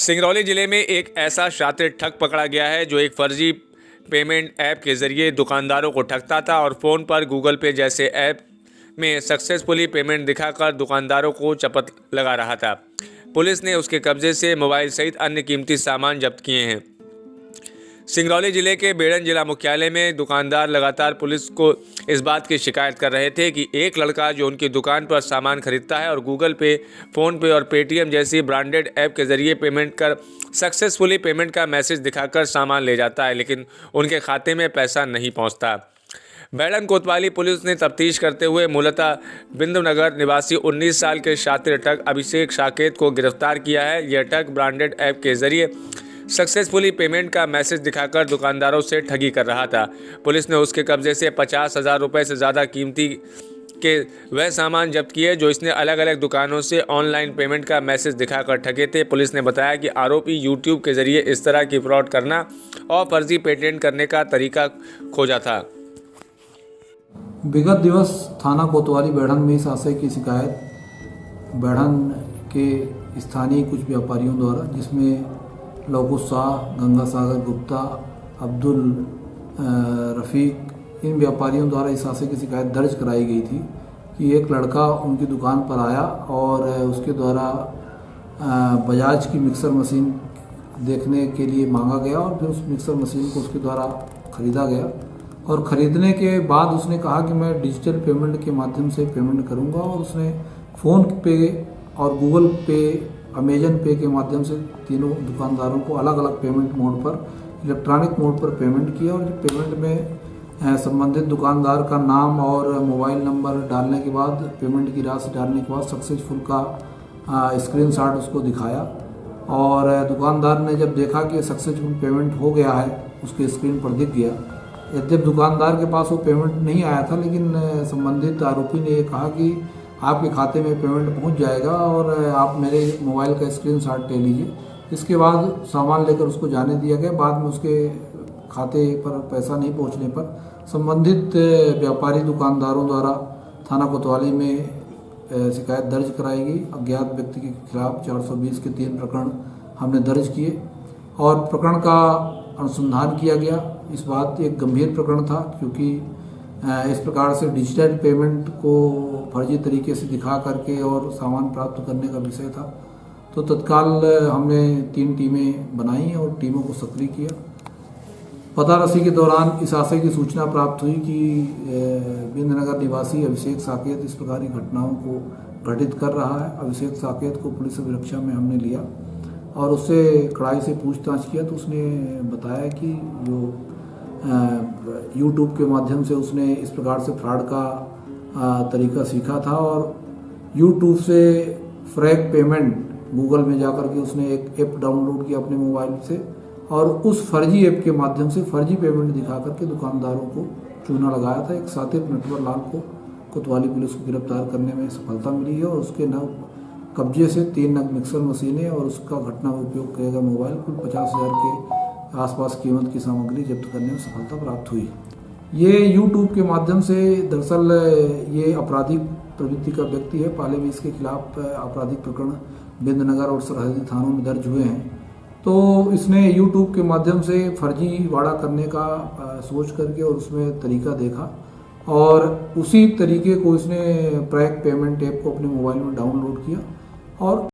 सिंगरौली जिले में एक ऐसा शातिर ठग पकड़ा गया है जो एक फर्जी पेमेंट ऐप के जरिए दुकानदारों को ठगता था और फ़ोन पर गूगल पे जैसे ऐप में सक्सेसफुली पेमेंट दिखाकर दुकानदारों को चपत लगा रहा था। पुलिस ने उसके कब्जे से मोबाइल सहित अन्य कीमती सामान जब्त किए हैं। सिंगरौली जिले के बेड़न जिला मुख्यालय में दुकानदार लगातार पुलिस को इस बात की शिकायत कर रहे थे कि एक लड़का जो उनकी दुकान पर सामान खरीदता है और गूगल पे, फ़ोन पे और पेटीएम जैसी ब्रांडेड ऐप के ज़रिए पेमेंट कर सक्सेसफुली पेमेंट का मैसेज दिखाकर सामान ले जाता है, लेकिन उनके खाते में पैसा नहीं पहुंचता। बेड़न कोतवाली पुलिस ने तफ्तीश करते हुए मूलतः बिंदुनगर निवासी 19 साल के शातिर ठग अभिषेक साकेत को गिरफ्तार किया है। यह ठग ब्रांडेड ऐप के जरिए सक्सेसफुली पेमेंट का मैसेज दिखाकर दुकानदारों से ठगी कर रहा था। पुलिस ने उसके कब्जे से 50,000 रुपये से ज़्यादा कीमती के वह सामान जब्त किए जो इसने अलग अलग दुकानों से ऑनलाइन पेमेंट का मैसेज दिखाकर ठगे थे। पुलिस ने बताया कि आरोपी यूट्यूब के जरिए इस तरह की फ्रॉड करना और फर्जी पेटेंट करने का तरीका खोजा था। विगत दिवस थाना कोतवाली बेड़न में इस आशय की शिकायत बेड़न के स्थानीय कुछ व्यापारियों द्वारा, जिसमें लौकुश शाह, गंगा सागर गुप्ता, अब्दुल रफ़ीक, इन व्यापारियों द्वारा इस आशय की शिकायत दर्ज कराई गई थी कि एक लड़का उनकी दुकान पर आया और उसके द्वारा बजाज की मिक्सर मशीन देखने के लिए मांगा गया और फिर उस मिक्सर मशीन को उसके द्वारा ख़रीदा गया और ख़रीदने के बाद उसने कहा कि मैं डिजिटल पेमेंट के माध्यम से पेमेंट करूंगा और उसने फ़ोन पे और गूगल पे, अमेजन पे के माध्यम से तीनों दुकानदारों को अलग अलग पेमेंट मोड पर, इलेक्ट्रॉनिक मोड पर पेमेंट किया और पेमेंट में संबंधित दुकानदार का नाम और मोबाइल नंबर डालने के बाद, पेमेंट की राशि डालने के बाद सक्सेसफुल का स्क्रीनशॉट उसको दिखाया और दुकानदार ने जब देखा कि सक्सेसफुल पेमेंट हो गया है, उसके स्क्रीन पर दिख गया। यद्यप दुकानदार के पास वो पेमेंट नहीं आया था, लेकिन संबंधित आरोपी ने कहा कि आपके खाते में पेमेंट पहुंच जाएगा और आप मेरे मोबाइल का स्क्रीनशॉट ले लीजिए। इसके बाद सामान लेकर उसको जाने दिया गया। बाद में उसके खाते पर पैसा नहीं पहुंचने पर संबंधित व्यापारी दुकानदारों द्वारा थाना कोतवाली में शिकायत दर्ज कराई गई। अज्ञात व्यक्ति के खिलाफ 420 के 3 प्रकरण हमने दर्ज किए और प्रकरण का अनुसंधान किया गया। इस बात एक गंभीर प्रकरण था, क्योंकि इस प्रकार से डिजिटल पेमेंट को फर्जी तरीके से दिखा करके और सामान प्राप्त करने का विषय था। तो तत्काल हमने 3 टीमें बनाई और टीमों को सक्रिय किया। पतारसी के दौरान इस आशय की सूचना प्राप्त हुई कि बिंदनगर निवासी अभिषेक साकेत इस प्रकार की घटनाओं को घटित कर रहा है। अभिषेक साकेत को पुलिस अभिरक्षा में हमने लिया और उससे कड़ाई से पूछताछ किया तो उसने बताया कि जो यूट्यूब के माध्यम से उसने इस प्रकार से फ्रॉड का तरीका सीखा था और यूट्यूब से फ्रैग पेमेंट गूगल में जाकर के उसने एक ऐप डाउनलोड किया अपने मोबाइल से और उस फर्जी ऐप के माध्यम से फर्जी पेमेंट दिखा करके दुकानदारों को चूना लगाया था। एक सातिर नटवर लाल को कोतवाली पुलिस को गिरफ्तार करने में सफलता मिली है और उसके कब्जे से 3 नग मिक्सर मशीनें और उसका घटना में उपयोग किया गया मोबाइल, कुल 50,000 के आसपास कीमत की सामग्री जब्त करने में सफलता प्राप्त हुई। ये यूट्यूब के माध्यम से दरअसल ये आपराधिक प्रवृत्ति का व्यक्ति है। पहले भी इसके खिलाफ आपराधिक प्रकरण बिंदनगर और सरहदी थानों में दर्ज हुए हैं। तो इसने यूट्यूब के माध्यम से फर्जी वाड़ा करने का सोच करके और उसमें तरीका देखा और उसी तरीके को इसने फ्रैग पेमेंट ऐप को अपने मोबाइल में डाउनलोड किया और